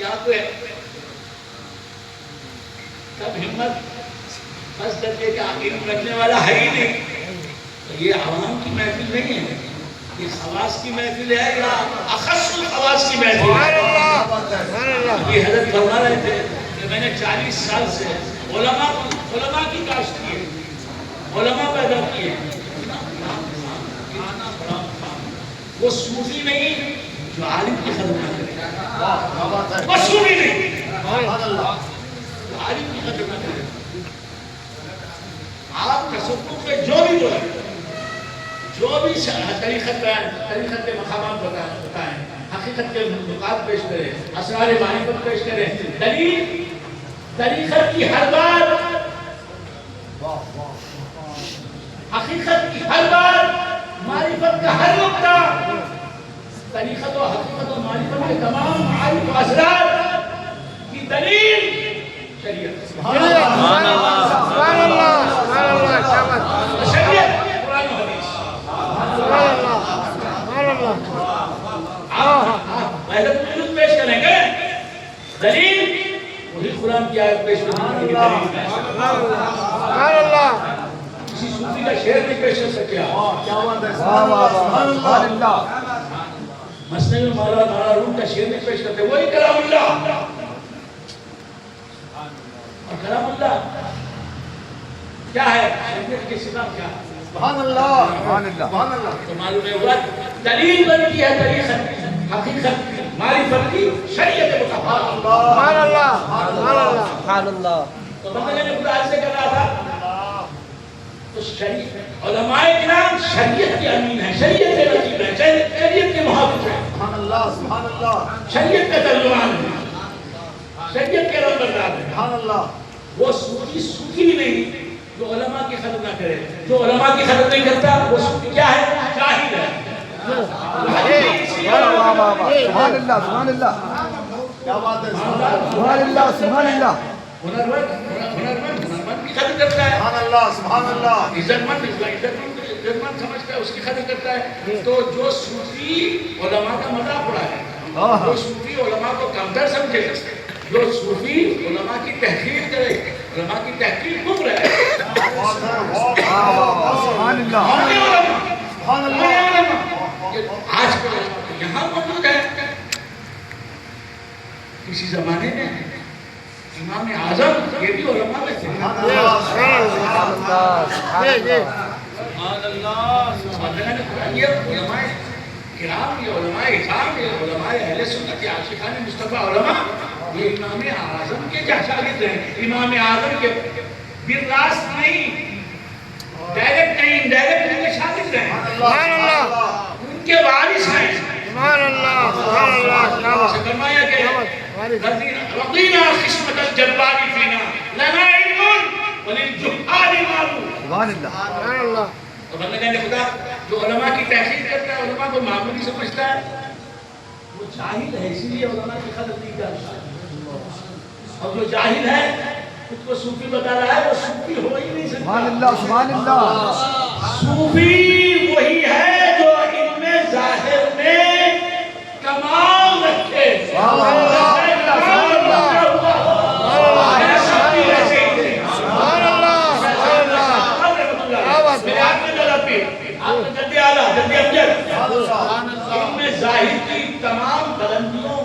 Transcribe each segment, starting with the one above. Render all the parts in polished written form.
یا تو تب ہمت بس درجے کا علم رکھنے والا ہے ہی نہیں. یہ عوام کی محفل نہیں ہے, یہ خواص کی محفل ہے یا اخص الخواص کی محفل ہے. یہ حضرت فرما رہے تھے کہ میں نے 40 سال سے علماء کی کاشت کی ہے, علماء پیدا کیے. وہ صوفی نہیں جو عالم کی خدمت نہ کرے, وہ صوفی نہیں جو عالم کی خدمت نہ کرے. آپ تصوف میں جو بھی بولیں, جو بھی طریقت کے مقامات بتائیں, حقیقت کے نقاط پیش کریں, اسرار معرفت پیش کریں, دلیل طریقت کی ہر بات, حقیقت کی ہر بات, معرفت کا ہر نقطہ, طریقت و حقیقت و معرفت کے تمام معارف و اسرار کی دلیل شریعت. سبحان اللہ, سبحان اللہ, سبحان اللہ. شریعت قرآن و حدیث. سبحان اللہ, سبحان اللہ. آپ پہلے تو پیش کریں گے دلیل, وہی قرآن کی آیت پیش کریں گے. سبحان اللہ. کسی صوفی کا شعر نہیں پیش کر سکے آپ. کیا بات ہے, سبحان اللہ. مسئلے میں مولانا روم کا شعر نہیں پیش کرتے, وہی کلام اللہ. اور کلام اللہ کیا ہے, شریعت کے سوا کیا ہے. سبحان اللہ, سبحان اللہ, سبحان اللہ. تو معلوم ہے ہوا دلیل بنتی ہے طریقت حقیقت معرفت کی شریعت مطابق. سبحان اللہ, سبحان اللہ, سبحان اللہ. تو بندے نے خدا سے کہا تھا تو شریعت علماء کرام شریعت کے امین ہیں, شریعت کے رقیب ہیں, شریعت کے محافظ ہیں. سبحان اللہ, سبحان اللہ. شریعت کا ترجمان ہے, شریعت کے نمبردار ہے. سبحان اللہ. وہ صوفی نہیں جو علماء کی خدمت نہ کرے. جو علماء کی خدمت نہیں کرتا وہ صوفی کیا ہے, جاہل ہے. سبحان اللہ, سبحان اللہ. کیا بات ہے, سبحان اللہ, سبحان اللہ. ہنرمند کی خدمت کرتا ہے. سبحان اللہ, سبحان اللہ. عزتمند سمجھتا ہے, اس کی خدمت کرتا ہے. تو جو صوفی علماء کا مذاق اڑائے, جو صوفی علماء کو کمتر سمجھے, جو صوفی علماء کی تحقیر کرے, علماء کی تحقیر کفر ہے. سبحان اللہ, سبحان اللہ. آج یہاں موجود ہے. کسی زمانے میں امام اعظم یہ بھی علماء میں تھے. یہ علماء کرام, یہ علماء اعظام, یہ علماء اہل سنت, یہ عاشقان مصطفیٰ علماء, یہ امام اعظم کے شاگرد ہیں. امام اعظم کے بالراست نہیں, ڈائریکٹ نہیں, انڈائریکٹ ان کے شاگرد ہیں. سبحان اللہ, ان کے وارث ہیں. سبحان اللہ, سبحان اللہ. فرمایا کہ رضینا قسمت الجبار فینا لنا علم وللجہال معلوم. سبحان اللہ, سبحان اللہ. اور بندہ کہنے خدا جو علماء کی تحقیق کرتا ہے, علماء کو معمولی سمجھتا ہے, وہ جاہل ہے, اسی لیے علماء کی قدر نہیں کرتا. اور جو جاہل ہے خود کو صوفی بتا رہا ہے, وہ صوفی ہو ہی نہیں سکتا. سبحان اللہ, سبحان اللہ. صوفی وہی ہے جو علم ظاہر میں کمال رکھے. سبحان اللہ, سبحان اللہ. ظاہر کی تمام بلندیوں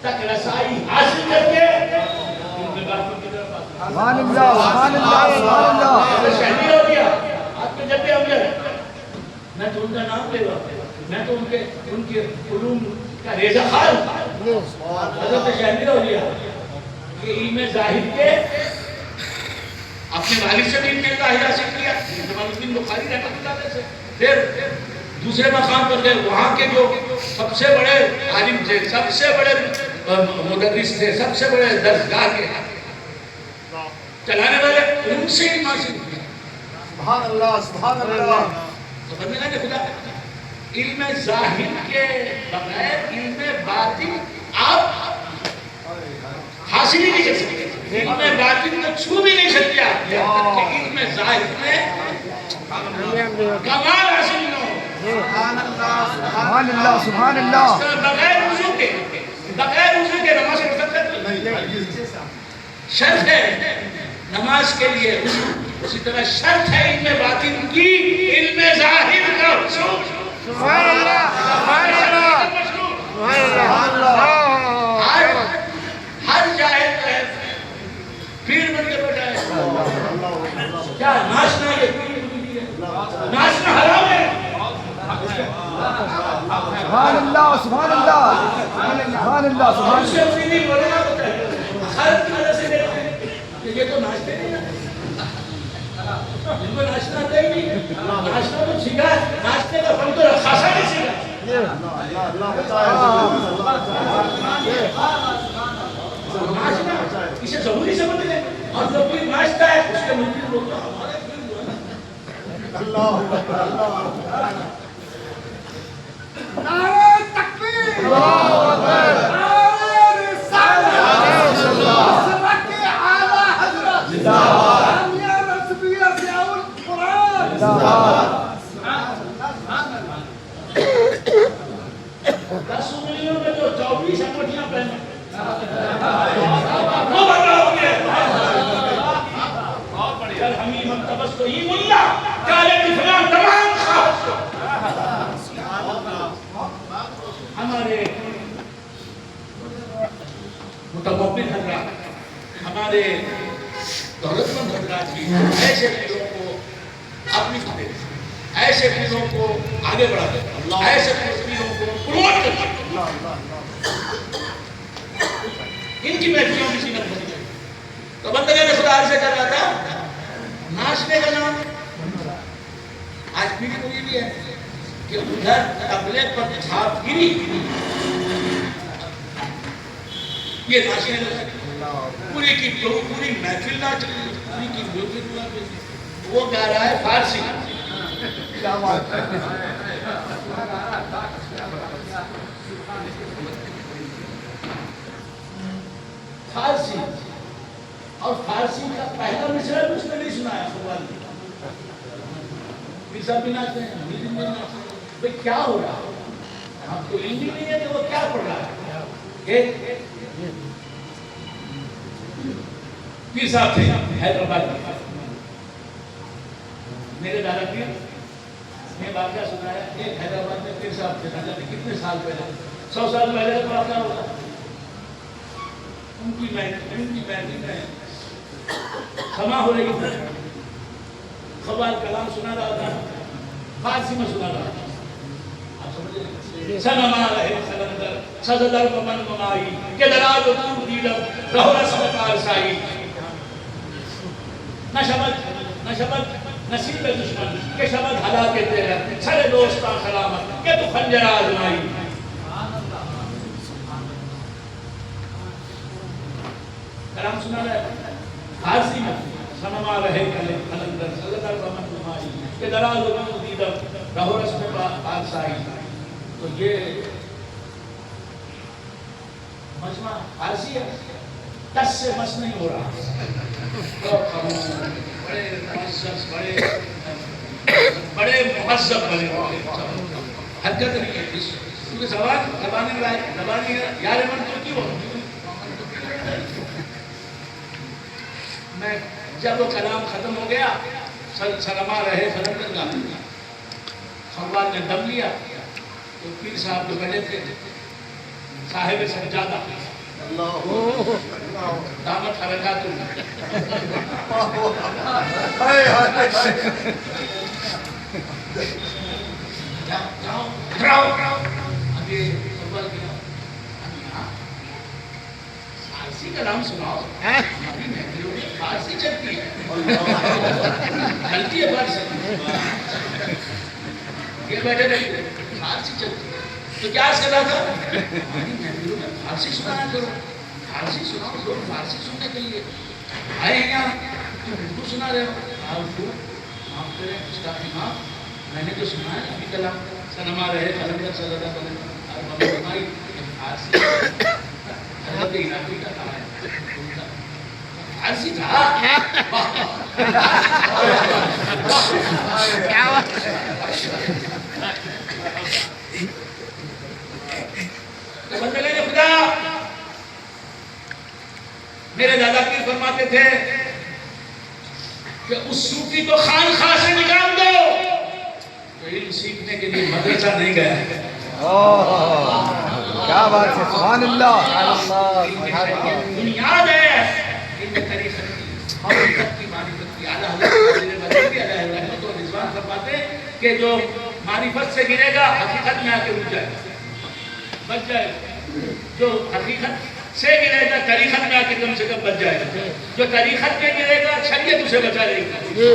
تک رسائی حاصل کر کے سبحان اللہ, سبحان اللہ, سبحان اللہ. شہری ہو گیا آپ کے جب امجد. میں تو ان کا نام لے رہا, میں تو ان کے علوم کا ریزہ خال حضرت شہری ہو گیا. یہ علم ظاہر کے اپنے والد سے بھی علم ظاہر حاصل کیا, جمال الدین بخاری رحمۃ اللہ علیہ سے. پھر دوسرے مقام پر گئے, وہاں کے جو سب سے بڑے عالم تھے, سب سے بڑے مدرس تھے, سب سے بڑے درسگاہ کے چلانے والے, ان سے علم حاصل کیا. سبحان اللہ, سبحان اللہ. تو بندے نے خدا علم ظاہر کے بغیر علم باطن آپ حاصل ہی نہیں کر سکتے. علم باطن کو چھو بھی نہیں سکتے آپ, علم ظاہر میں کمال حاصل نہ ہو. سبحان اللہ, سبحان اللہ. بغیر وضو کے نماز پڑھ سکتے شرط ہے نماز کے لیے اسی طرح شرط ہے علم باطن کی علم ظاہر کا حصول. سبحان اللہ سبحان اللہ سبحان اللہ. ہر جاہل ہے پیر بن کے بیٹھا ہے. کیا ناچنا یہ ناچنا حرام ہے. سبحان اللہ سبحان اللہ سبحان اللہ سبحان اس سے اپنی بولنا ہوتا ہے. ہر طرح سے دیکھتے ہیں کہ یہ تو ناچتے نہیں ہیں. ان کو ناچنا آتا ہی نہیں. ناچنا تو سیکھا ہے. ناچنے کا فن تو رقاصہ نہیں سیکھا. ناچنا اسے ضروری سمجھتے ہیں. اور جو کوئی ناچتا ہے اس کے ملک لوگ تو ہمارے پھر جو ہے نا. نعرہ تکبیر اللہ اکبر نعرہ رسالت سبق اعلی حضرت زندہ باد جامعہ رسمیہ ضیاء القرآن زندہ باد. 10 انگلیوں میں جو 24 انگوٹھیاں پہنے وہ بتاؤ گے. کل ہمیں منتبس تو یہ ملا کالے فلان تمام خواہش ہمارے متمول حضرات ہمارے دولت مند حضرات بھی ایسے پیروں کو اپنی خاطر ایسے پیروں کو آگے بڑھا دے. ایسے پیروں کو پروموٹ کرتے ان کی محفلوں کی سینت بن گئی. تو بندگان خدا سے کر رہا تھا ناچنے کا نام آج پیڑھی کو یہ بھی ہے کہ ادھر تبلے پر چھاپ گری یہ ناچنے لگا. پوری کی پوری محفل ناچ رہی ہے. پوری کی وہ گا رہا ہے فارسی. کیا بات ہے. فارسی اور فارسی کا پہلا مصرع بھی اس نے نہیں سنایا. قرآن بھی سب بھی ناچتے ہیں. بھئی کیا ہو رہا ہے. ہم کو علم نہیں ہے کہ وہ کیا پڑھ رہا ہے. پیر صاحب تھے حیدرآباد میں. میرے دادا پیر نے واقعہ سنایا. ایک حیدرآباد میں پیر صاحب تھے. کتنے سال پہلے 100 سال پہلے کا واقعہ ہوگا. ان کی محفل میں خما ہو رہی تھی. خبال کلام سنا رہا تھا. فارسی میں سنا رہا تھا. آپ سمجھ رہے ہیں. سنما رہے سلندر سزدر ممن ممائی کہ دراز و دور دیدم رہو رسم پارسائی. نہ شبد نصیب دشمن کہ شبد حلا کے تیرے چھڑے دوستان سلامت کہ تو خنجر آزمائی. کلام سنا رہا ہے فارسی میں. سنما رہے کلندر سزدر ممن ممائی کہ دراز و دور دیدم رہو رسم پارسائی. تو یہ مجمع فارسی ہے. 10 سے مس نہیں ہو رہا. بڑے مہذب بنے حرکت نہیں ہے. کیونکہ زبانی یار من تو کیوں. میں جب وہ کلام ختم ہو گیا سلما رہے سلندر کا خبال نے دم لیا. تو پیر صاحب جو بیٹھے تھے صاحب سجادہ دامت حرکات فارسی کا نام سناؤ. فارسی چلتی ہے. چلتی ہے فارسی. یہ بیٹھے رہے فارسی چلتی ہے. تو کیا کر رہا تھا فارسی سنایا کرو. فارسی سناؤ. لوگ فارسی سننے کے لیے آئے ہیں یہاں. تم اردو سنا رہے ہو. اردو معاف کریں استاد امام میں نے جو سنا ہے ابھی کلام سنما رہے کلندر صلی اللہ علیہ وسلم فارسی حضرت علاقی کا کہا ہے. فارسی تھا. کیا بات. بندگان خدا میرے دادا پیر فرماتے تھے کہ اس صوفی کو خانقاہ سے نکال دو تو علم سیکھنے کے لیے مدرسہ نہیں گیا. کیا بات ہے, سبحان اللہ. بنیاد ہے ان طریقت کی, حقیقت کی, معرفت کی. اعلیٰ حضرت علیہ رحمت و رضوان فرماتے ہیں کہ جو معرفت سے گرے گا حقیقت میں آ کے رک جائے گا, بچ جائے گا. جو حقیقت سے گرے گا طریقت میں آ کے کم سے کم بچ جائے گا. جو طریقت میں گرے گا شریعت اسے بچا لے گی. جو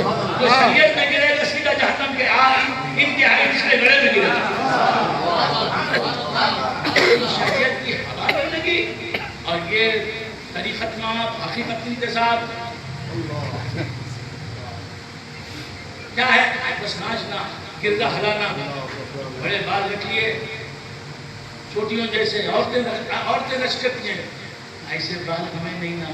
شریعت میں گرے گا سیدھا جہنم کے انتہائی پچھلے گڑھے میں گرے گا. شریعت کی ہوا نہیں لگی اور یہ طریقت میں حقیقت انتصاب کیا ہے؟ بس ناچنا, گردہ ہلانا, بڑے بال رکھ لیے چھوٹیوں جیسے, عورتیں رش کرتی ہیں, ایسے بال ہمیں نہیں نا.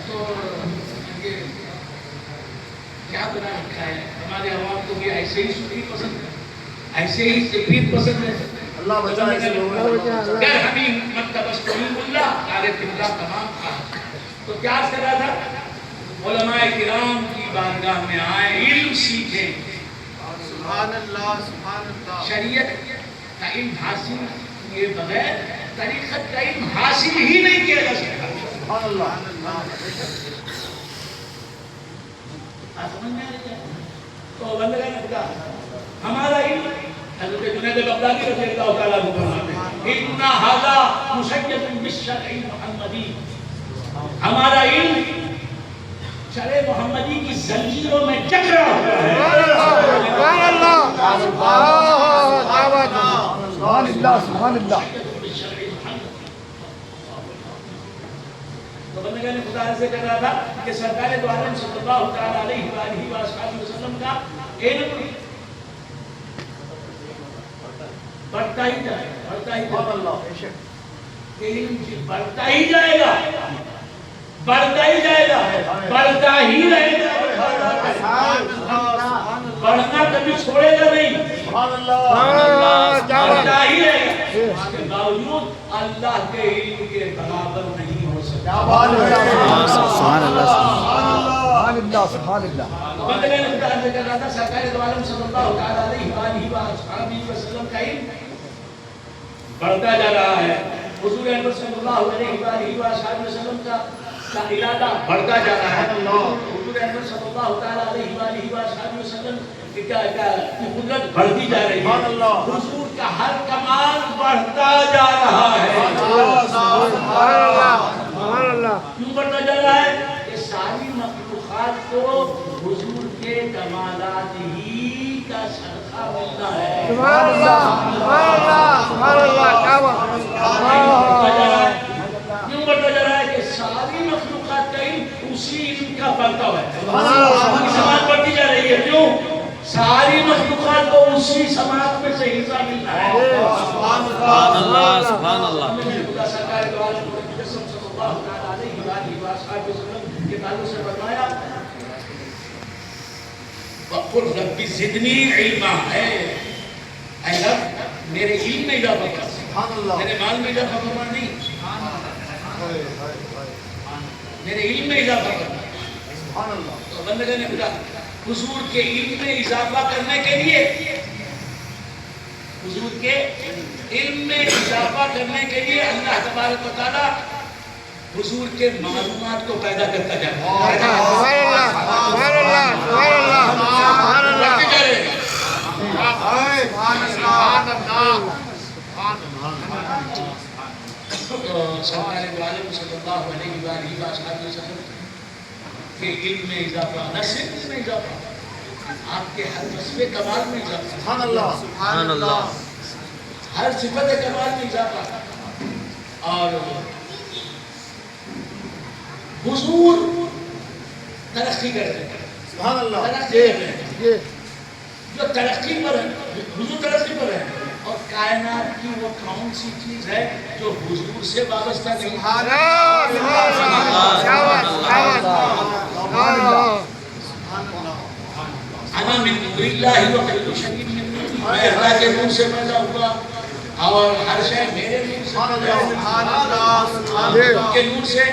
تو یہ کیا بنا رکھا ہے ہمارے عوام کو بھی ایسے ہی سنی پسند ہے, ایسے ہی تقریر پسند ہے. اللہ بچائے. گر حمیم مکتبس قلوب اللہ عارف اللہ تمام تھا. تو کیا کر رہا تھا؟ علماء کرام کی بارگاہ میں آئے, علم سیکھیں. سبحان اللہ, سبحان اللہ. شریعت کا علم حاصل کیے بغیر طریقت کا علم حاصل ہی نہیں کیا جا سکتا. سبحان اللہ. آپ سمجھ میں آ رہی ہے؟ تو بندگان خدا ہمارا علم حضرت جنید بغدادی رضی اللہ تعالیٰ عنہ فرماتے ہیں اِنَّ هَذَا مُشَيَّدٌ بِالشَّرْعِ الْمُحَمَّدِي. ہمارا علم شرع محمدی کی زنجیروں میں جکڑا ہوا ہے. سبحان اللہ, سبحان اللہ, سبحان اللہ. تو بندگان خدا سے کہہ رہا تھا کہ سرکار دو عالم صلی اللہ تعالیٰ علیہ وآلہ وآلہ وسلم کا علم بڑھتا ہی جائے گا, بڑھتا ہی جائے گا. علم بڑھتا ہی جائے گا, بڑھتا ہی جائے گا, بڑھتا ہی رہے گا. بڑھنا کبھی چھوڑے گا نہیں, بڑھتا ہی رہے گا. اس کے باوجود اللہ کے علم کے برابر نہیں ہو سکتا. سبحان اللہ, سبحان اللہ, سبحان اللہ. بندگان خدا سے کہہ رہا تھا سرکار دو عالم صلی اللہ تعالیٰ علیہ وآلہ وسلم کا علم بڑھتا جا رہا ہے. حضور اکبر صلی اللہ علیہ وآلہ وسلم کا ارادہ بڑھتا جا رہا ہے. حضور اکبر صلی اللہ تعالیٰ علیہ وآلہ وسلم کی قدرت بڑھتی جا رہی ہے. حضور کا ہر کمال بڑھتا جا رہا ہے. کیوں بڑھتا جا رہا ہے؟ کہ ساری مخلوقات کو حضور کے کمالات ہی کا صدقہ ملتا ہے. سبحان اللہ, سبحان اللہ, سبحان اللہ. کیا بات. کیوں بڑھتا جا رہا ہے؟ کہ ساری مخلوقات کا علم اسی علم کا بڑھتا ہوا ہے. سماعت بڑھتی جا رہی ہے. کیوں؟ ساری مخلوقات کو اسی سماعت میں سے حصہ ملتا ہے. سبحان اللہ, سبحان اللہ. خدا سرکار دو عالم صلی اللہ تعالیٰ علیہ وآلہ وسلم کے تعلق سے فرمایا وَقُلْ رَبِّ زِدْنِي عِلْمًا. اے رب میرے علم میں اضافہ کر, میرے مال میں اضافہ کرنا نہیں, میرے علم میں اضافہ کرنا. تو بندگان خدا حضور کے علم میں اضافہ کرنے کے لیے, حضور کے علم میں اضافہ کرنے کے لیے اللہ تبارک و تعالیٰ حضور کے معلومات کو پیدا کرتا جاتا ہے. سبحان اللہ, سبحان اللہ, سبحان اللہ, سبحان اللہ. سرکار دو عالم صلی اللہ علیہ وآلہ وسلم کے علم میں اضافہ, نہ صرف علم میں اضافہ, آپ کے ہر وصف کمال میں اضافہ, سبحان اللہ, سبحان اللہ. ہر صفت کمال میں اضافہ. اور حضور ترقی کرتے ہیں. سبحان اللہ. ترقی کر رہے ہیں. جو ترقی پر ہے, حضور ترقی پر ہے. اور کائنات کی وہ کون سی چیز ہے جو حضور سے وابستہ نہیں؟ سبحان اللہ, کیا بات, کیا بات. سبحان اللہ. انا من نور اللہ و کل شیء من نور. میں اللہ کے نور سے پیدا ہوا اور ہر شے میرے نور سے کے نور سے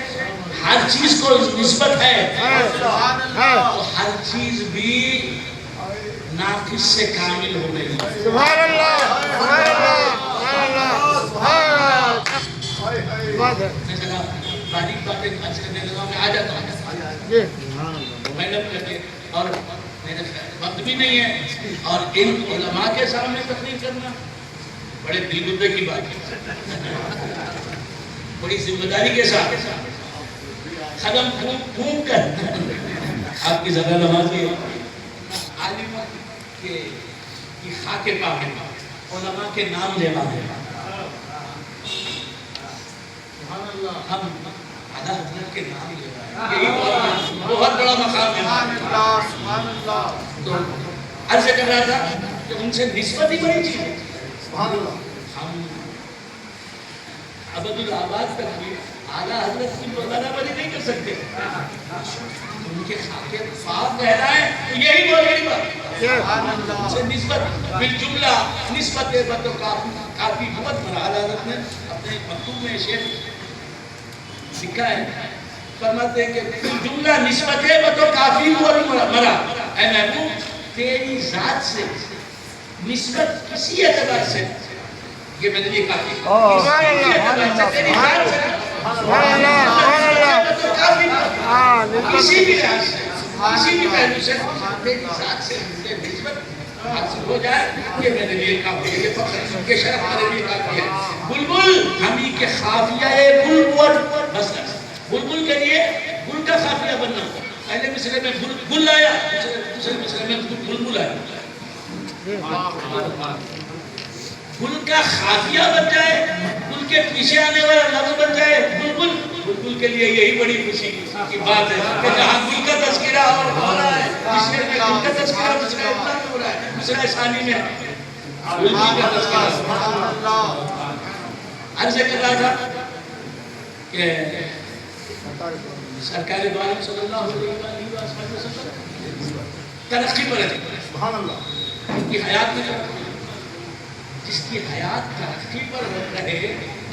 ہر چیز کو نسبت ہے، تو ہر چیز بھی ناقص سے کامل ہو گئی۔ سبحان اللہ، سبحان اللہ، سبحان اللہ، سبحان اللہ۔ میں ذرا باریک باتیں خرچ کرنے لگا، میں آ جاتا ہوں میں نے اور میرے وقت بھی نہیں ہے، اور ان علماء کے سامنے تقریر کرنا بڑے دل گردے کی بات ہے، بڑی ذمہ داری کے ساتھ قدم پھونک کر آپ کی زیادہ نمازی ہے عالم کی خاک پا ہے، علماء کے نام لینا ہے۔ ہم اعلیٰ حضرت کے نام لے رہے ہیں، یہی بہت بڑا مقام ہے۔ تو عرض کر رہا تھا کہ ان سے نسبت ہی بڑی چیز ہے۔ ہم ابد الآباد تک بھی اعلیٰ حضرت کی برابری بری نہیں کر سکتے، ان کے خاکے پاک کہنا ہے تو یہی بہت بڑی بات ہے۔ ان سے نسبت بالجملہ نسبت بت و کافی بہت بڑا۔ اعلیٰ حضرت نے اپنے مکتوب میں شعر لکھا ہے، فرماتے ہیں کہ بالجملہ نسبت بت و کافی بہت مرا، اے محبوب تیری ذات سے نسبت کسی اعتبار سے یہ میرے لیے کافی ہے، تیری ذات سے کسی بھی لحاظ سے کسی بھی پہلو سے تیری ذات سے نسبت حاصل ہو جائے یہ میرے لیے کافی ہے، یہ فخر یہ شرف میرے لیے کافی ہے۔ بلبل ہمیں کے خافیہ بلبل، بس بلبل کے لیے گل کا خافیہ بننا، پہلے مصرے میں گل آیا، دوسرے مصرے میں بلبل آیا، گل کا خافیہ بن جائے، گل کے پیچھے آنے والا لفظ بن جائے بلبل، بلبل کے لیے یہی بڑی خوشی کی بات ہے کہ جہاں گل کا تذکرہ ہو رہا ہے، مصرے میں گل کا تذکرہ مصرے ابلا میں ہو رہا ہے، مصرے ثانی میں بلبل کا تذکرہ۔ عرض کر رہا تھا کہ سرکار دو عالم صلی اللہ علیہ وسلم ترقی پر رہتے ہیں، ان کی حیات میں جس کی حیات ترقی پر رہے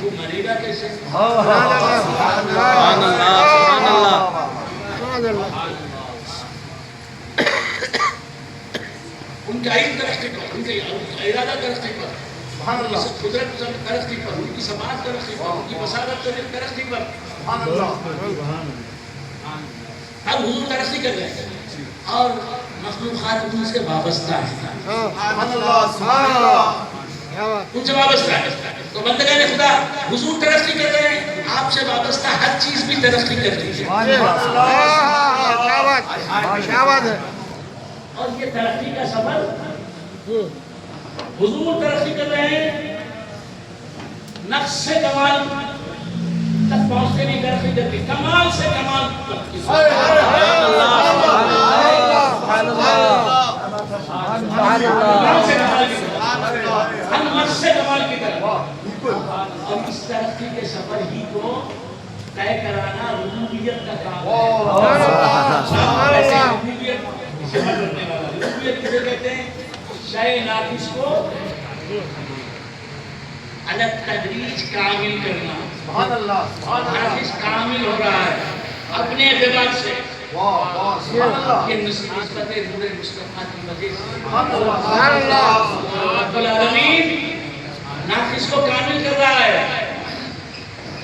وہ مرے گا کیسے؟ سبحان اللہ۔ ان کا علم ترقی پر، ان کا ارادہ ترقی پر، قدرت ترقی پر، ان کی سماعت ترقی پر، ان کی بصارت ترقی پر، اب حضور ترقی کر رہے ہیں اور مخلوقات ان سے وابستہ ہیں، ان سے وابستہ ہے۔ تو بندگان خدا حضور ترقی کر رہے ہیں، آپ سے وابستہ ہر چیز بھی ترقی کر رہی ہے، اور یہ ترقی کا سفر حضور ترقی کر رہے ہیں، نقص سے کمال تک پہنچتے نہیں، ترقی کرتے کمال سے کمال تک۔ ہم نقص سے کمال کی طرف، اور اس ترقی کے سفر ہی کو طے کرانا ربوبیت کا کام ہے۔ ربوبیت کسے کہتے ہیں؟ شے ناقص کو الگ تدریج کامل کرنا۔ ناقص کامل ہو رہا ہے اپنے اعتبار سے، یہ نسبت نور مصطفیٰ کی وجہ سے رب العالمین ناقص کو کامل کر رہا ہے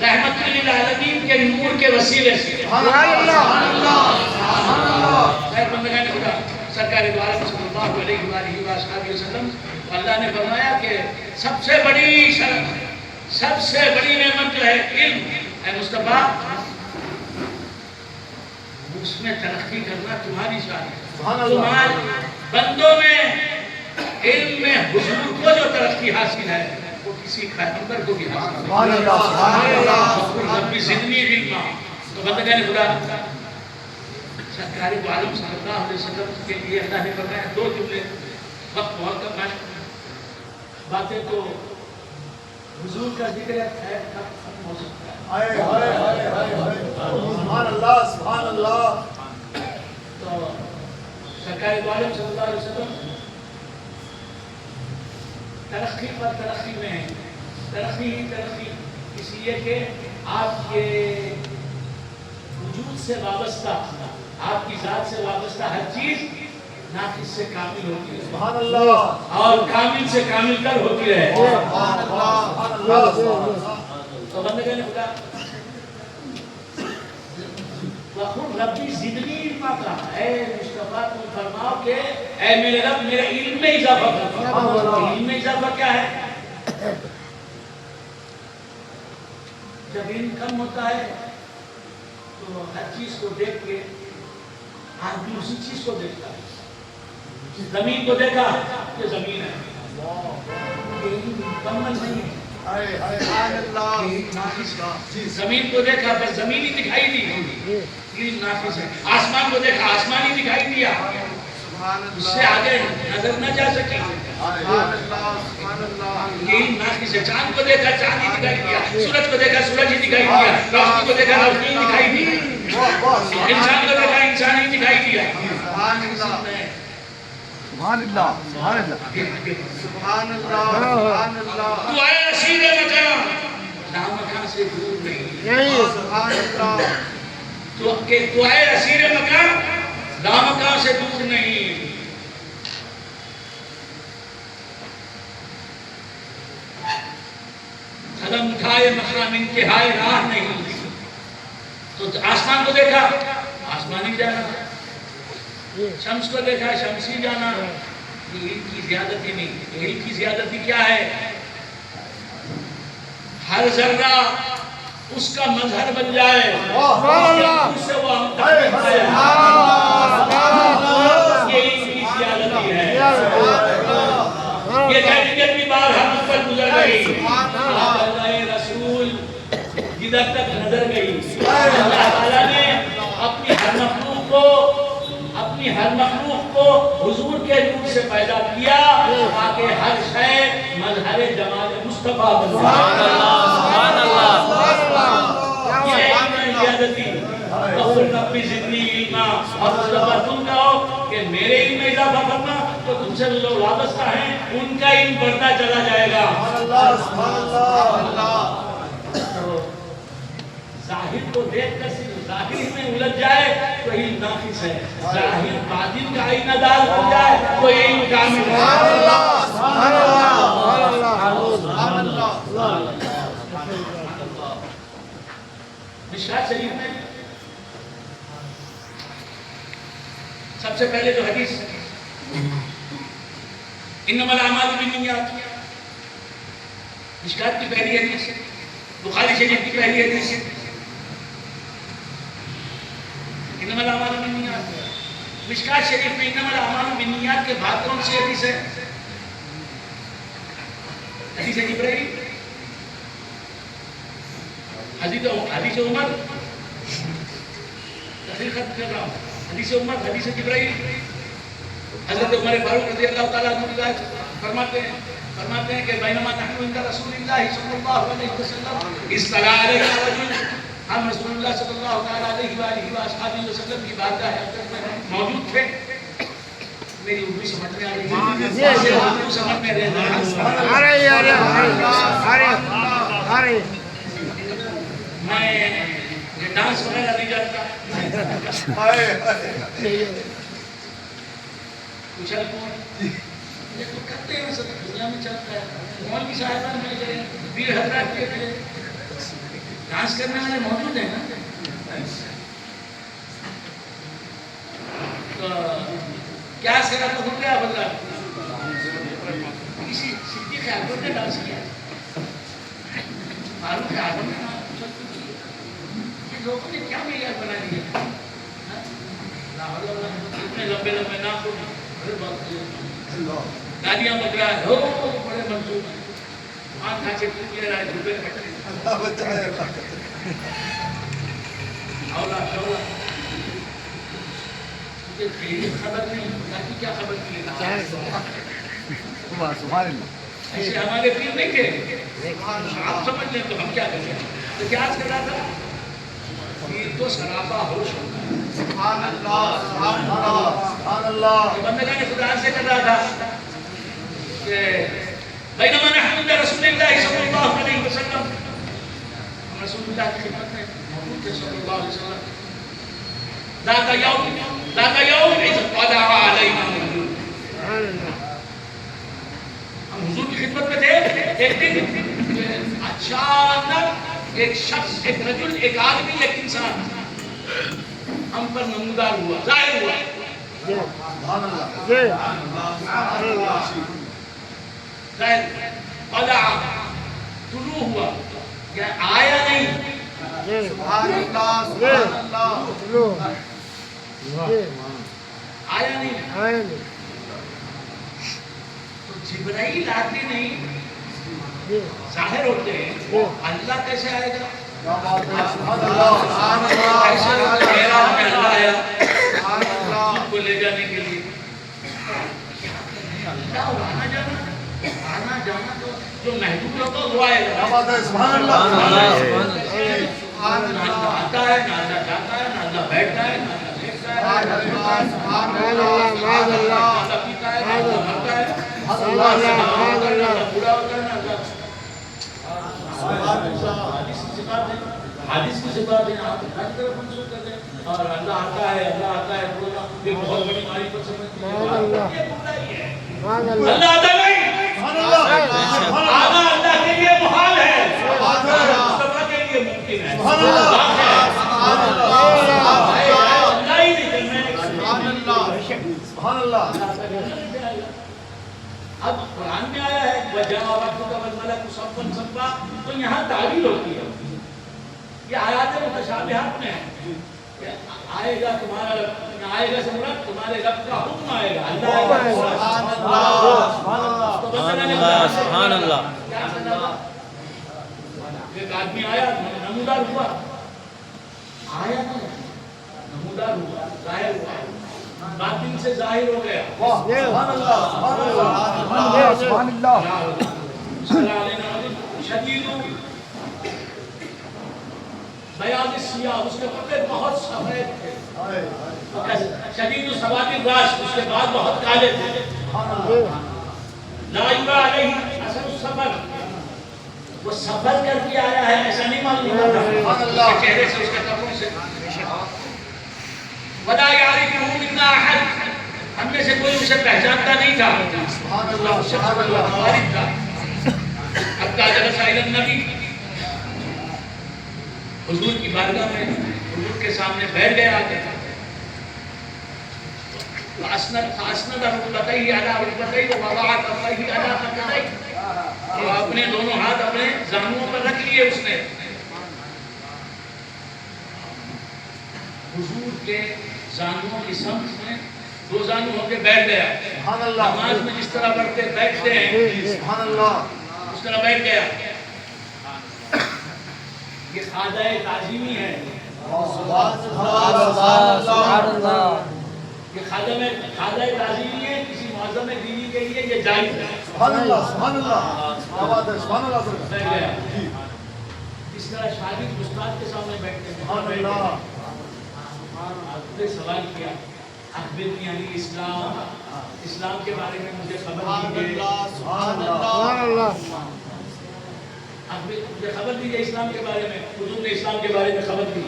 رحمت للعالمین کے نور کے وسیلے سے۔ خیر بندگان خدا، سرکار دو عالم صلی اللہ علیہ وآلہ وسلم، اللہ نے فرمایا کہ سب سے بڑی شرف، سب سے بڑی نعمت جو ہے علم ہے مصطفیٰ، اس میں ترقی کرنا تمہاری شان ہے۔ تمہارے بندوں میں علم میں حضور کو جو ترقی حاصل ہے وہ کسی پیغمبر کو بھی حاصل ہے۔ ربی زدنی علما۔ تو بندگان خدا، سرکار دو عالم صلی اللہ علیہ وسلم کے لیے اللہ نے فرمایا دو جملے، وقت بہت کم ہے، باتیں تو حضور کا ذکر ہے ختم ہو سکتا ہے۔ سبحان اللہ۔ تو سرکار دو عالم صلی اللہ علیہ وسلم ترقی پر ترقی میں ترقی ہی ترقی، اس لیے کہ آپ کے وجود سے وابستہ، آپ کی ذات سے وابستہ ہر چیز ناقص سے کامل ہوتی ہے، سبحان اللہ، اور کامل سے کامل تر ہوتی رہے۔ سبحان اللہ، تو بندگان خدا وَقُلْ رَبِّ زِدْنِی عِلْمًا کا، اے مصطفیٰ تم فرماؤ کہ اے میرے رب میرے علم میں اضافہ فرما۔ علم میں اضافہ کیا ہے؟ جب علم کم ہوتا ہے تو ہر چیز کو دیکھ کے آدمی اسی چیز کو دیکھتا ہے۔ زمین کو دیکھا یہ زمین ہے، یہ علم مکمل نہیں ہے۔ زمین کو دیکھا بس زمین ہی دکھائی دی، علم ناقص ہے۔ آسمان کو دیکھا آسمان ہی دکھائی دیا، اس سے آگے نظر نہ جا سکی، یہ علم ناقص ہے۔ چاند کو دیکھا چاند ہی دکھائی دیا، سورج کو دیکھا سورج ہی دکھائی دیا، روشنی کو دیکھا روشنی ہی دکھائی دی، انسان کو دیکھا انسان ہی دکھائی دیا۔ سبحان اللہ، سبحان اللہ، سبحان اللہ، تو اے اسیر مکان لامکان سے دور نہیں، سبحان اللہ، تو اے اسیر مکان لامکان سے دور نہیں۔ قدم اٹھائے مقام انتہائی راہ نہیں، تو آسمان کو دیکھا آسمانی جانا، شمس کو دیکھا شمسی جانا، یہ علم کی زیادتی نہیں۔ علم کی زیادتی کیا ہے؟ ہر ذرہ اس کا مظہر بن جائے، اس سے وہ منتخب ہے، یہ علم کی زیادتی ہے۔ یہ جاہلیت بھی بار ہم پر گزر گئی، اللہ رسول جدھر تک نظر گئی، اللہ تعالیٰ نے اپنی ہر مخلوق کو حضور کے نور سے پیدا کیا تاکہ ہر شے مظہر جمال مصطفیٰ بن جائے۔ سبحان اللہ، یہ علم زیادتی۔ وَقُلْ رَبِّ زِدْنِی عِلْمًا، اور مصطفیٰ تم کہو کہ میرے علم میں اضافہ کرنا، تو تم سے جو وابستہ ہیں ان کا علم بڑھتا چلا جائے گا۔ ظاہر کو دیکھ کر صرف ظاہر میں الجھ جائے تو علم ناقص ہے، ظاہر باطن کا آئینہ دار ہو جائے تو علم کامل ہے۔ مشکات شریف میں سب سے پہلے جو حدیث انما الاعمال بالنیات، مشکات کی پہلی حدیث، بخاری شریف کی پہلی حدیث، انما الاعمال بالنیات۔ مشکات شریف میں انما الاعمال بالنیات کے بعد کون سی حدیث ہے؟ حدیث جبرائیل، حدیث عمر، تحریر ختم کر رہا ہوں، حدیث عمر، حدیث جبرائیل۔ حضرت عمر فاروق رضی اللہ تعالیٰ عنہ فرماتے ہیں کہ بینما نحن عند رسول اللہ صلی اللہ علیہ وسلم اطلع علینا رجل، ہم رسول اللہ صلی اللہ علیہ وآلہ وسلم کی بارگاہ اقدس میں موجود تھے۔ میری اردو سمجھ میں آ رہی ہے، اردو سمجھ میں رہ میں یہ ڈانس وغیرہ نہیں جانتا، اچھل کون یہ تو کرتے ہیں، سب دنیا میں چلتا ہے۔ مولوی صاحبان میں گئے، پیر حضرات کے تھے، ڈانس کرنے والے موجود ہیں نا، تو کیا سرا تو ہو گیا بدلا، کسی صدیق اکبر نے ڈانس کیا، فاروق اعظم نے لوگوں نے کیا معیار بنا دیا، اتنے لمبے لمبے ناخن، گالیاں بج رہا ہے، بڑے منصوب آنکھ کھانچے ٹوٹ لے رہا ہے، جھوپے کھٹے اولا شولا، تجھے خبر نہیں، تاکہ کیا خبر ملے گا؟ سبحان اللہ، ایسے ہمارے پیر نہیں تھے، آپ سمجھ لیں تو ہم کیا کریں؟ تو کیا عرض کر رہا تھا؟ پیر تو سراپا ہوش ہوتا ہے۔ سبحان اللہ، سبحان اللہ، سبحان اللہ، بندگان خدا سے کر رہا تھا کہ بینما نحن عند رسول اللہ صلی اللہ علیہ ذات یوم اذ طلع علینا، ہم حضور کی خدمت میں تھے، ایک دن اچانک ایک شخص، ایک رجل، ایک آدمی، ایک انسان ہم پر نمودار ہوا، ظاہر ہوا. طلع، طلوع ہوا، کیا آیا نہیں؟ آیا نہیں. تو جبرائیل آتے نہیں، ظاہر ہوتے ہیں. اللہ کیسے آئے گا؟ ایسے میرا ہمیں اللہ آیا خود کو لے جانے کے لیے. اللہ آنا جانا تو جو محدود ہوتا وہ آئے گا. نہ آتا ہے، نہ اللہ جاتا ہے، نہ اللہ بیٹھتا ہے، نہ اللہ دیکھتا ہے، نہ اللہ پیتا ہے، نہ اللہ مرتا ہے، نہ اللہ بوڑھا ہوتا ہے، نہ اللہ. حدیث کی صفات ہے، آپ ہر طرف منسوخ کرتے ہیں. اور اللہ آتا ہے، اللہ آتا ہے، یہ بہت بڑی معرفت سمجھتے ہیں. یہ برائی ہے. اللہ آتا نہیں، آنا اللہ کے لیے محال ہے، مصطفیٰ کے لیے ممکن ہے. اب قرآن میں آیا ہے وَجَاءَ رَبُّكَ وَالْمَلَكُ صَفًّا صَفًّا، تو یہاں تعبیر ہوتی ہے. یہ آیات متشابہات میں ہے. آئے گا تمہارا رب، آئے گا سے مراد تمہارے رب کا حکم آئے گا. اللہ سبحان اللہ. ایک آدمی آیا، نمودار ہوا، آیا نا، نمودار ہوا، ظاہر ہوا، باطن سے ظاہر ہو گیا. سبحان اللہ. شدید بیاض الثیاب، اس کے کپڑے بہت سفید تھے. شدید سواد الراس، اس کے بال بہت کالے تھے. لا یرا علیہ اثر السفر، وہ سفر کر کے آیا ہے ایسا نہیں معلوم ہوتا چہرے سے، اس کے کپڑوں سے. ولا یعرفہ منا احد، ہم میں سے کوئی اسے پہچانتا نہیں تھا. سبحان اللہ، سبحان اللہ. حتی جلس الی النبی، حضور کی بارگاہ میں حضور کے سامنے بیٹھ گیا. فاسند رکبتیہ علی رکبتیہ ووضع کفیہ علی فخذیہ، اور اپنے دونوں ہاتھ اپنے زانوؤں پر رکھ لیے. اس نے حضور کے زانوؤں کی سمت میں دو زانو ہو کے بیٹھ گیا. نماز میں جس طرح پڑھتے بیٹھتے ہیں اس طرح بیٹھ گیا. یہ خاضہ تعظیمی ہے. یہ خاضہ تعظیمی ہے، کسی معظم دینی کے لیے یہ جائز ہے. اس طرح شاگرد استاد کے سامنے بیٹھتے ہیں. آپ نے سوال کیا اخبرنی عن اسلام، اسلام کے بارے میں مجھے خبر دیجیے. مجھے خبر دیجیے اسلام کے بارے میں. حضور نے اسلام کے بارے میں خبر دی.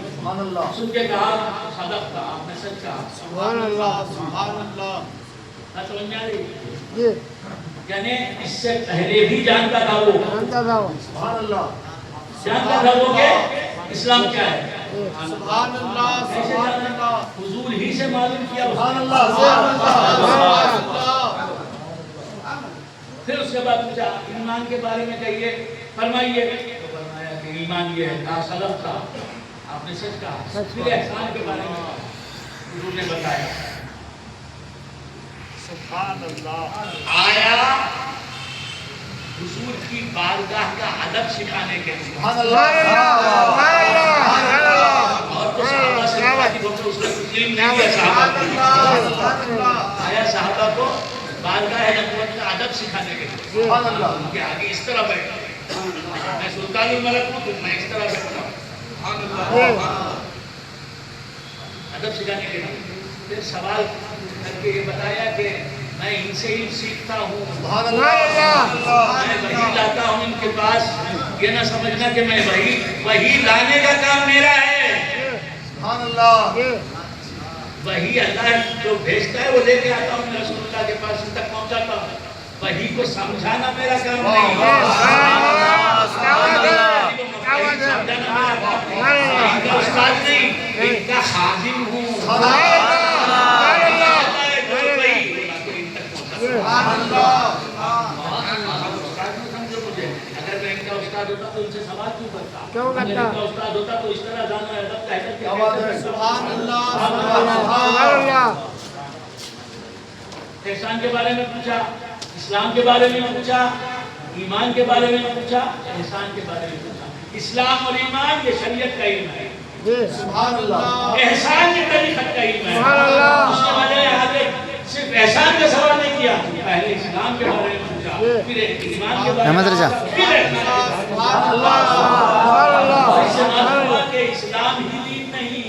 سن کے کہا صدقت، آپ نے سچ کہا. سبحان اللہ، سبحان اللہ. نہ سمجھ میں آ رہی؟ یعنی اس سے پہلے بھی جانتا تھا وہ، سبحان اللہ، جانتا تھا وہ کہ اسلام کیا ہے. سبحان اللہ، سبحان اللہ. حضور ہی سے معلوم کیا. سبحان اللہ، سبحان اللہ. پھر اس کے بعد پوچھا ایمان کے بارے میں کہیے، فرمائیے. تو فرمایا کہ ایمان یہ ہے، کہا صدقت، آپ نے سچ کہا. پھر احسان کے بارے میں حضور نے بتایا. سبحان اللہ. آیا حضور کی بارگاہ کا ادب سکھانے کے لیے. سبحان اللہ. اور تو صحابہ سے اس نے تسلیم نہیں کیا. صحابہ آیا صحابہ کو بارگاہ نبوت کا ادب سکھانے کے لیے. سبحان اللہ. کہ آگے اس طرح بیٹھا، میں سلطان الملک ہوں تو میں اس طرح بیٹھتا ہوں. سبحان اللہ. ادب سکھانے کے لیے. پھر سوال کر کے یہ بتایا کہ میں ان سے ہی سیکھتا ہوں. سبحان اللہ. میں وحی لاتا ہوں ان کے پاس. یہ نہ سمجھنا کہ میں وحی لانے کا کام میرا ہے. سبحان اللہ. وہی اللہ جو بھیجتا ہے وہ لے کے آتا ہوں، میں رسول اللہ کے پاس ان تک پہنچاتا ہوں، وہی کو سمجھانا میرا کام نہیں ہے، ان کا استاد نہیں، ان کا خادم ہوں۔ اگر میں ان کا استاد ہوتا تو ان سے سوال کیوں کرتا؟ اگر ان کا استاد ہوتا تو اس طرح جانا ہے ادب احسان کے بارے میں پوچھا، اسلام کے بارے میں پوچھا، ایمان کے بارے میں پوچھا، احسان کے بارے میں پوچھا۔ اسلام اور ایمان یہ شریعت کا علم ہے، احسان کی طریقت کا علم ہے۔ اس کے بارے میں آگے صرف احسان کا سوال نہیں کیا، پہلے اسلام کے بارے میں پوچھا، پھر ایمان کے بارے میں پوچھا، پھر کہ اسلام ہی دین نہیں،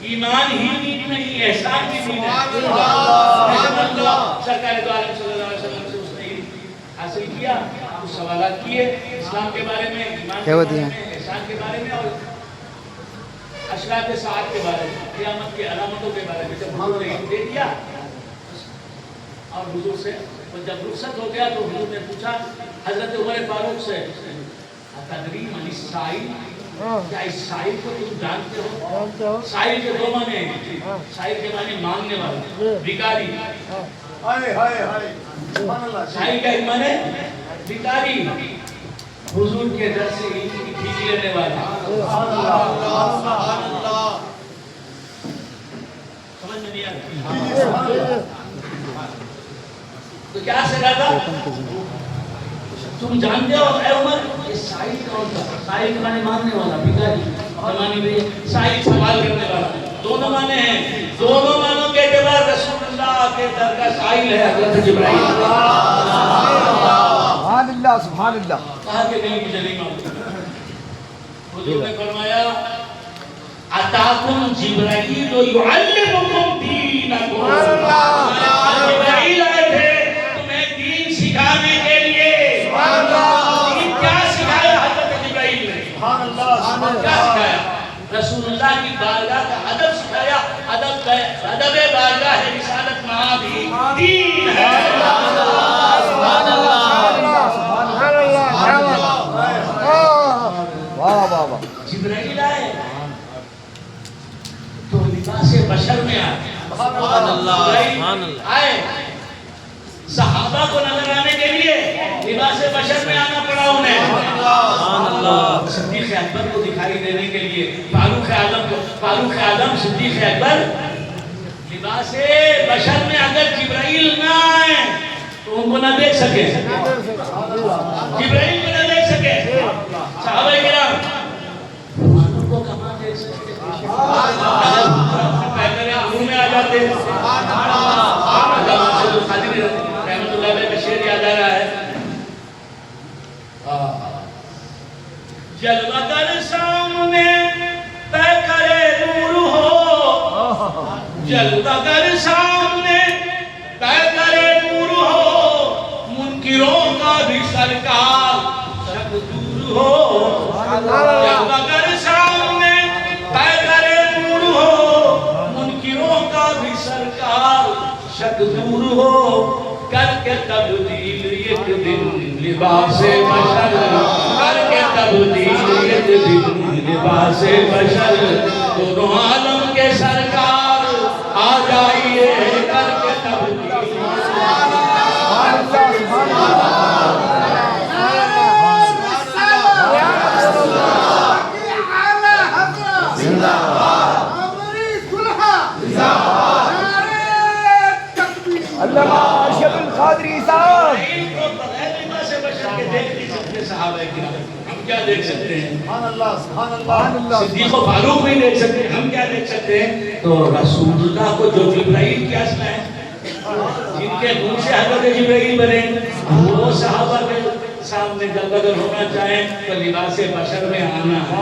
ایمان ہی دین نہیں، احسان ہی دین ہے۔ سرکار دو عالم صلی اللہ علیہ وسلم سے اس نے حاصل کیا، کچھ سوالات کیے اسلام کے بارے میں، ایمان کے بارے میں، احسان کے بارے میں اور اشراط ساعت کے بارے میں، قیامت کی علامتوں کے بارے میں۔ جب حضور نے دے دیا اور حضور سے جب رخصت ہو گیا تو حضور نے پوچھا حضرت عمر فاروق سے، تدری من السائل، کیا اس سائل کو تم جانتے ہو؟ سائل کے دو معنی ہیں، سائل کے معنی مانگنے والا، بھکاری، سائل کا ایک معنی بھکاری، حضور کے در سے بھیک لینے والا۔ سمجھ میں نہیں آتا تو کیا سکھا تھا؟ تم جانتے ہو اے عمر یہ سائل کون تھا؟ سائل کے معنی مانگنے والا، بھکاری، اور معنی بھی سائل سوال کرنے والا، دونوں معنی ہیں، دونوں معنوں کے اعتبار رسول اللہ کے در کا سائل ہے حضرت جبرائیل۔ سبحان اللہ سبحان اللہ۔ کہا کہ نہیں مجھے نہیں معلوم۔ حضور نے فرمایا اتاکم جبرائیل یعلمکم دینکم، جبرائیل آئے تھے تمہیں دین سکھانے کے لیے۔ دین کیا سکھایا حضرت جبرائیل نے؟ کیا سکھایا؟ رسول اللہ کی بارگاہ کا ادب سکھایا، ادب بارگاہ رسالت مہا بھی دین ہے۔ جبرائیل آئے تو لباس بشر میں آئے، آئے صحابہ کو نظر آنے کے لیے لباس بشر میں آنا پڑا انہیں، صدیق اکبر کو دکھائی دینے کے لیے، فاروق اعظم صدیق اکبر لباس بشر میں اگر جبرائیل نہ آئے تو ان کو نہ دیکھ سکے، جبرائیل کو نہ دیکھ سکے، صحابہ کرام ان کو کہاں دیکھ سکتے؟ پہلے روم میں آ جاتے ہیں۔ رحمت اللہ علیہ کا شعر یاد آ رہا ہے، جلوہ گر سامنے پہ کرے نور ہو، جلوہ گر سامنے پہ کرے نور ہو، منکروں کا بھی سرکار شک دور ہو، جلوہ گر سامنے پہ کرے نور ہو، منکروں کا بھی سرکار شک دور ہو، کر کے تبدیل ایک دن لباس بشر، کر کے تبدیل ایک دن لباس بشر، دونوں عالم کے سرکار آ جائیے، کر کے تبدیل۔ علامہ ارشد القادری صاحب، ہم کیا دیکھ سکتے ہیں؟ سبحان اللہ۔ صدیق و فاروق نہیں دیکھ سکتے، ہم کیا دیکھ سکتے ہیں؟ تو رسول اللہ کو جو جبرائیل کیا اسم ہے، جن کے منہ سے حضرت جبرائیل بنے، وہ صحابہ کے سامنے جب اگر ہونا چاہیں تو لباس بشر میں آنا ہے۔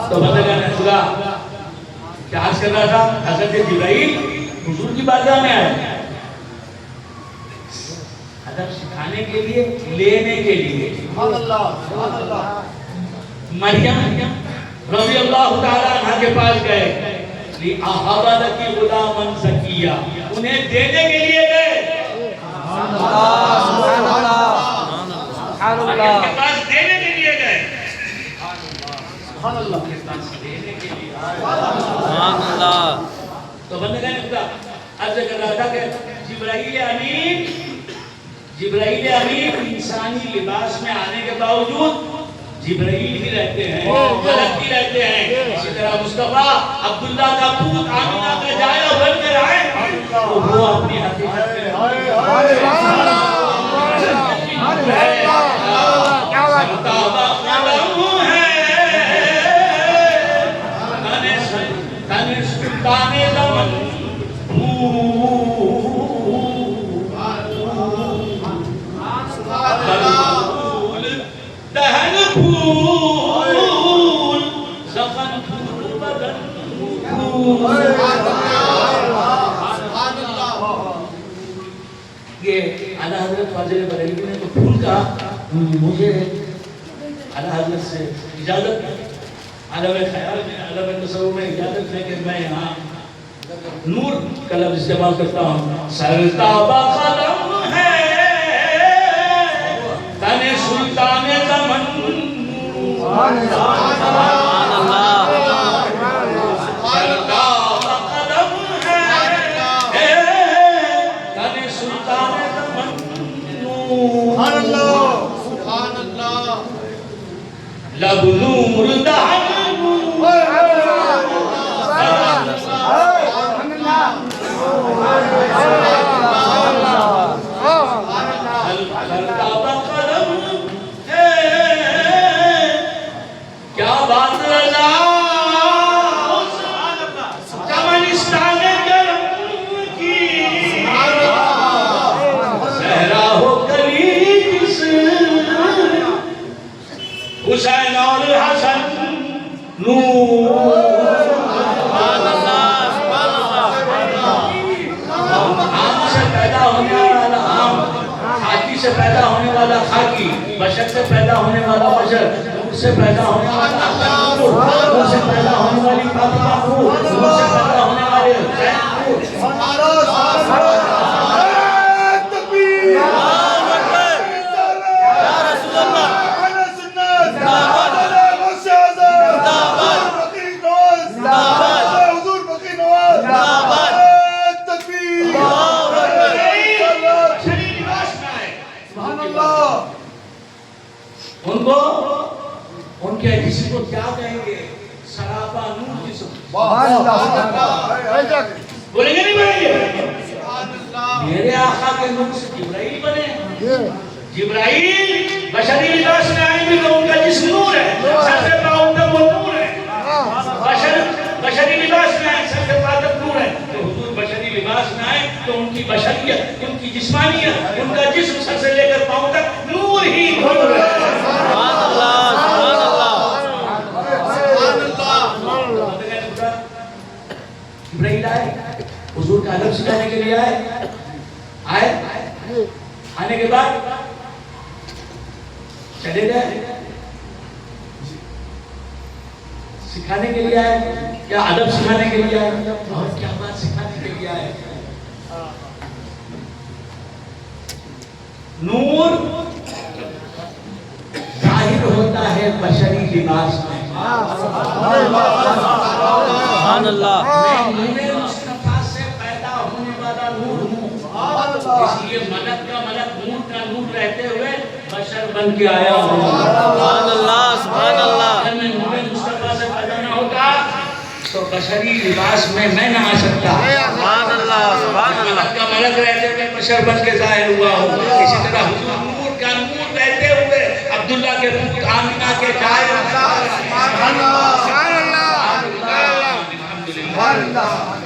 تو بندگان خدا کیا عرض کر رہا تھا؟ حضرت جبرائیل حضور کی بارگاہ میں آئے ادب سکھانے کے لیے، لینے کے لیے۔ مریم رضی اللہ تعالیٰ عنہ کے پاس گئے، لِأَحَبَ لَكِ غُلَامًا زَكِيًّا انہیں دینے کے لیے گئے، سبحان اللہ سبحان ان اللہ کے پاس دینے کے لیے گئے، سبحان اللہ دینے کے لیے۔ سبحان اللہ۔ تو بندگان خدا عرض کر رہا تھا کہ جبرائیل امین انسانی لباس میں آنے کے باوجود جبرائیل ہی رہتے ہیں، ملک ہی رہتے ہیں۔ اسی طرح مصطفیٰ عبداللہ کا پوت آمینہ کا جایا بن کر آئے تو وہ اپنی حقیقت میں یہ اعلیٰ حضرت فاضل بریلوی نے تو پھول کہا، مجھے اعلیٰ حضرت سے اجازت عالم خیال میں عالم تصور میں اجازت ہے کہ میں یہاں نور کا لفظ استعمال کرتا ہوں۔ سرتابہ قلم ہے تن سلطان زمن، سبحان اللہ۔ سرتابہ قلم ہے تن سلطان زمن، سبحان اللہ سبحان اللہ لب نور دہن سرتابہ قلم ہے، کیا بات رضا چمنستان کرم کی، صحرا ہو کلی جس حسین اور حسن نور، سبحان اللہ سبحان اللہ۔ آم سے پیدا ہونے والا آم، خاکی سے پیدا ہونے والا خاکی، بشر سے پیدا ہونے والا بشر، نور سے پیدا ہونے والا نور، نور سے پیدا ہونے والی فاطمہ نور، نور سے پیدا ہونے والے حسین نور۔ ان کو ان کے جسم کو کیا کہیں گے؟ سراپا نور جسم، سبحان اللہ بولیں گے نہیں بولیں گے؟ میرے آقا کے نور سے جبرائیل بنے، جبرائیل بشری لباس میں آئیں گے تو ان کا جسم نور ہے، سر سے پاؤں تک وہ نور ہے، بشری لباس میں آئیں سر سے پاؤں تک نور ہے، تو حضور بشری لباس میں آئیں تو ان کی بشریت، ان کی جسمانیت، ان کا جسم سر سے لے کر پاؤں تک نور ہی نور ہے۔ سبحان اللہ سبحان اللہ۔ جبرائیل آئے، حضور کا ادب سکھانے کے لیے آئے، آنے کے بعد چلے گئے، سکھانے کے لیے آئے، کیا ادب سکھانے کے لیے آئے اور کیا بات سکھانے کے لیے آئے؟ نور ظاہر ہوتا ہے بشری لباس میں، سبحان اللہ۔ میں مصطفیٰ سے پیدا ہونے والا نور ہوں، اس لیے ملک کا ملک نور کا نور رہتے ہوئے بشر بن کے آیا ہوں۔ سبحان اللہ سبحان اللہ۔ اگر میں نور مصطفیٰ سے پیدا نہ ہوتا تو بشری لباس میں نہ آ سکتا۔ سبحان اللہ سبحان اللہ۔ ملک کا ملک رہتے ہوئے بشر بن کے ظاہر ہوا ہوں، اسی طرح حضور نور کا نور رہتے ہوئے عبداللہ کے پوت آمینہ کے جائے سبحان اللہ سبحان اللہ سبحان اللہ